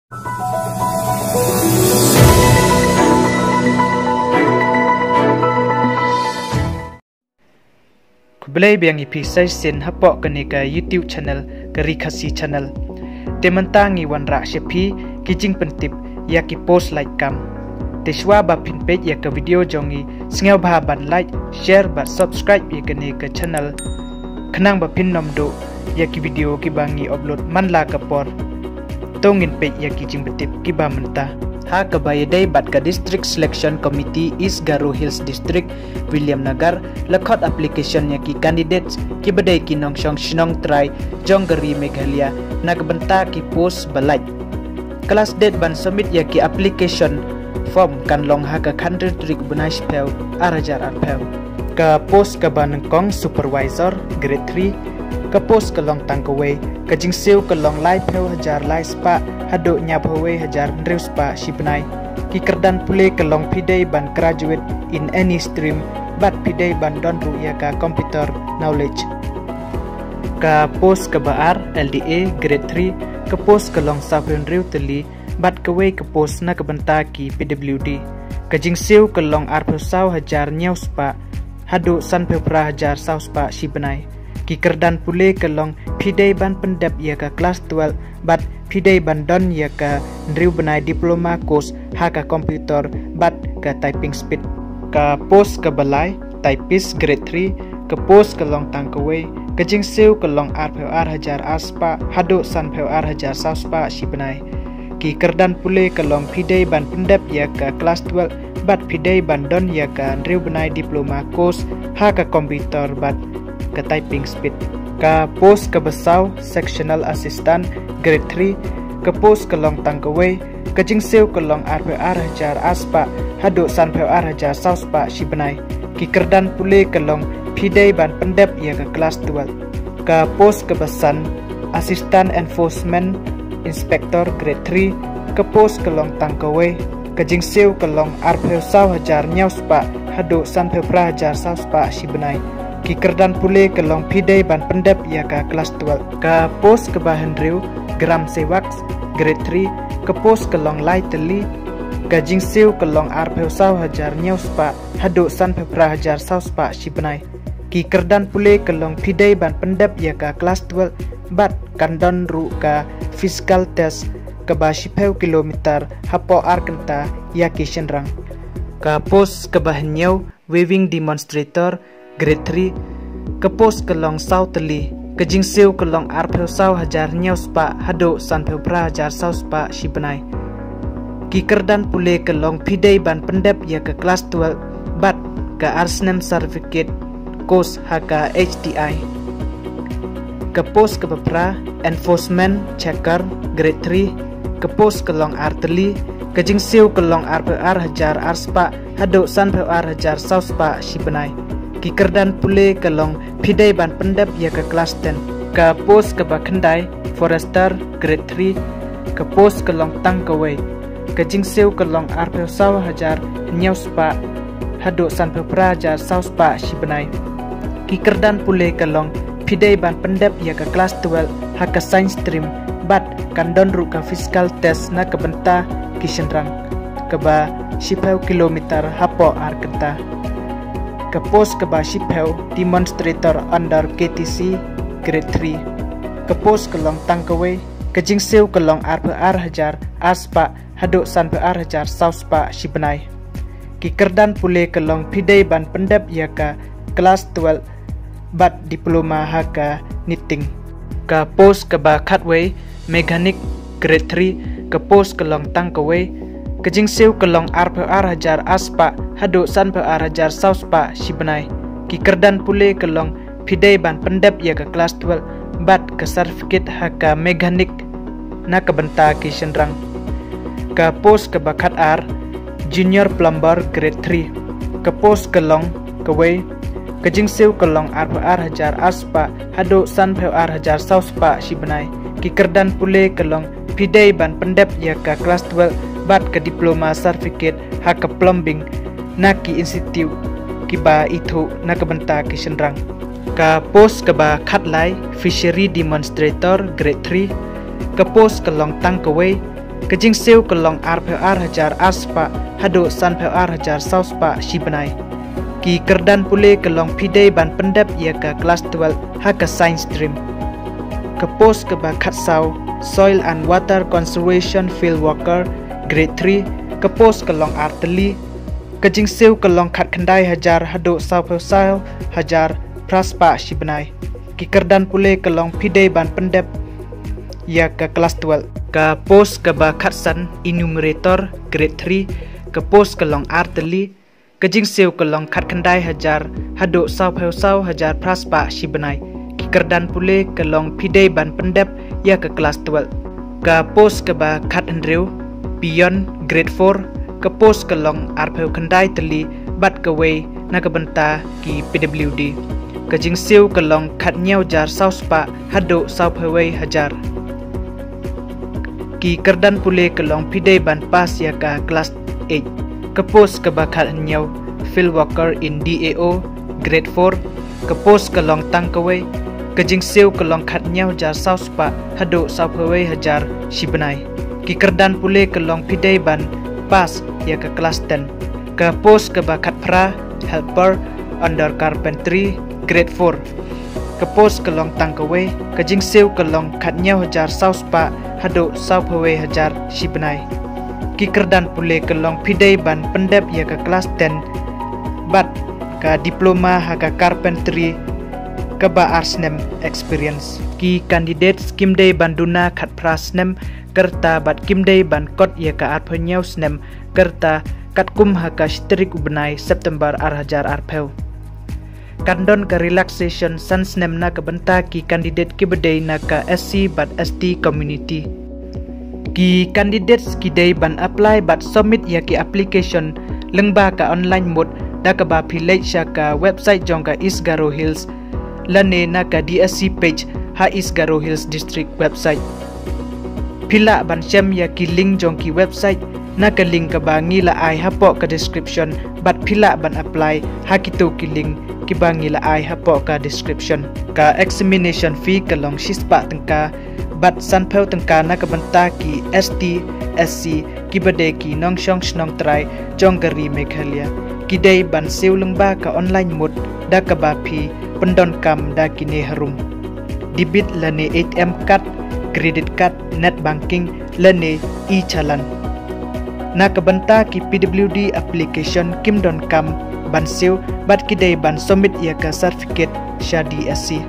Khublei biang episode sin hapok kene ke YouTube channel ke Ri Khasi Channel. Tementangi wanrah shepi ki jingpyntip iaki post lait kam. Teswa ba pin page ya ke video jongi singau ba ban like, share ba subscribe ya kene ke channel. Kenang ba pin nomdo ya ki video ki bangi upload manla kapor. Tongin page ya ki jingpyntip ki ba mentah. Haka bayadai bat ka District Selection Committee East Garo Hills District William Nagar lekot application ki candidates ki badai ki nongshong shinong try jonggeri Meghalaya nagbenta ki post balai. Kelas date ban submit ki application form kan long haka Carpentry bunai spell arajar arpel. Ka post ka banengkong Supervisor grade 3 ka post ka long tangkaway ka jingsiu ka long lai peu hajar lai spa hado nyabhawe hajar ndriu spa shibnai ki kerdan pule ka long pidai ban graduate in any stream but pidai ban don ru ya ka computer knowledge. Ka post ka baar LDA grade 3 ka post ka long sapun riu teli bat ka we ka post na ka benta ki PWD ka jingsiu ka long arpeu sau hajar nyau spa hado san peu pra hajar sau spa shibnai ki kerdan pule ke long pidai ban pendap ya ka kelas 12 bat pidai ban don ya ka ndriu benai diploma course haka komputer bat ka typing speed. Ka post ke balai Typist grade 3 ke post ke long tangkaway ke jingsiu ke long arpeu hajar aspa hado san peu hajar sauspa shibnai ki kerdan pule ke long pidai ban pendap ya ka kelas 12 bat pidai ban don ya ka ndriu benai diploma course haka komputer bat ke typing speed. Ka post ke besau Sectional Assistant grade 3 ke post ke long tangkaway ke jingsiu ke long arpeu hajar aspa hado san peu hajar sauspa shibnai ki kerdan pule ke long pidai ban pendap ya ke kelas 12. Ka post ke besan Assistant Enforcement Inspector grade 3 ke post ke long tangkaway ke jingsiu ke long arpeu sau hajar nyau spa hado san peu pra hajar sauspa shibnai ki kerdan pule ke long pidai ban pendap ya ka kelas 12. Ka post ke bahan riu gram Sevaks grade 3 ke post ke long lai teli ke jingsiu ke long arpeu sau hajar nyau spa hado san peu pra hajar sau spa shibnai ki kerdan pule ke long pidai ban pendap ya ka kelas 12 bat kandon ru ka physical test ke ba shipeu kilometer hapo arkenta iaki shenrang. Ka post ke bahan nyau waving demonstrator grade 3 ke post ke long sau teli ke jingsiu ke long arpeu sau hajar nyau spa hado san peu pra hajar sau spa shibnai ki kerdan pule ke long pidai ban pendap ya ke kelas 12 bat ke arsnem certificate course haka HTI. Ke post ke bepra enforcement checker grade 3 ke post ke long arteli ke jingsiu ke long arpeu hajar arspa hado san peu hajar sau spa shibnai ki kerdan pule ke long pidai ban pendap ya ke kelas 10. Ka post ke bakendai forester grade 3 ke post ke long tangkaway ke jingsiu ke long arpeu sau hajar nyau spa hado san peu pra hajar sau spa shibnai ki kerdan pule ke long pidai ban pendap ya ke kelas 12 haka science stream bat kandon ru ka physical test na ke benta ki shenrang ke ba shipeu kilometer hapo arkenta. Ke post ke ba shipeu Demonstrator under KTC grade 3 ke post ke long tangkaway ke jingsiu ke long arpeu hajar aspa hado san peu hajar sauspa shibnai ki kerdan pule ke long pidai ban pendap ya ka kelas 12 bat diploma haka knitting. Ka post ke ba cutway mechanic grade 3 ke post ke long tangkaway ke jingsiu ke long arpeu hajar aspa hado san peu hajar sauspa shibnai ki kerdan pule ke long pidai ban pendap ya ke kelas 12 bat ke certificate haka mechanic na ke benta ki shenrang. Ka post ke bakat ar junior plumber grade 3 ke post ke long kewei ke jingsiu ke long arpeu hajar aspa hado san peu hajar sauspa shibnai ki kerdan pule ke long pidai ban pendap ya ke kelas 12 bat ke diploma certificate haka plumbing na ki institute ki ba itu na ke benta ki shenrang. Ka post ke ba khatlai Fishery Demonstrator grade 3 ke post ke long tangkaway Kejing siu kelong ar hajar aspa hado san hajar sauspa shibanai. Ki kerdan pule kelong pidei ban pendap ia ke kelas 12 haka science stream. Kepos ke bakat sau soil and water conservation field worker grade 3 kepos kelong arteli. Kejing siu kelong kat kendai hajar hado sau hajar praspa shibanai. Ki kerdan pule kelong pidei ban pendap ia ke kelas 12. Ke pos ke bakat san enumerator grade 3 ke pos kelong arteli. Kejing siu kelong kat kendai hajar hado sau hajar praspa shibanai. Ki kerdan pule kelong pidei ban pendap ia ke kelas 12. Ke pos ke bakat andrew Peon grade 4 ke pos kelong arpeu kendai teli bat kiwei na kebenta ki PWD. Kejing siu kelong kat nyau jar sauspa hado sau hajar. Ki kerdan pule kelong pidei ban pas ya ke kelas 8. Kepos ke bakat nyau field worker in DAO grade 4 kepos kelong tangkawai. Kejing siu kelong kat nyau jar sauspa hado sau hajar shibanai. Ki kerdan pule kelong pidei ban pas ya ke kelas 10. Kepos ke bakat pra helper under Carpentry grade 4 kepos kelong tangkawai. Kejing siu kelong kat nyau hajar sauspa hado sau hajar shibanai. Ki kerdan pule kelong pidei ban pendap ya ke kelas 10 bat ke diploma haka Carpentry ke ba arsnem experience. Ki kandidat skimdei banduna kat prasnem kerta bat kimdei ban kot ya ke arpenyau snem kerta kat kum haka strik ubenai September hajar arpeu. Kandon ke relaxation sansnem na ke benta ki kandidat ki bedei na ke SC bat ST community. Ki kandidat skidei ban apply bat submit ya ki application lengba ka online mode da ka ba pilih ka website jong ka East Garo Hills lane na ka DSC page ha East Garo Hills district website. Pila ban syam ya ki link jong ki website na ka link ka ba ngila ai hapo ka description bat pila ban apply ha kito ki link ki ba ngila ai hapo ka description. Ka examination fee ka long shispa tengka bat sanpeu tengka na kabenta ki ST SC ki bade ki nong shong snong trai jong gari Meghalaya. Ki dei ban siu lengba ka online mode da ka ba phi pendon kam da ki ne harum. Debit lane ATM card, credit card, net banking lane e-chalan. Na kabenta ki PWD application kim don kam ban siu bat ki dei ban submit ya ka certificate sha DSC.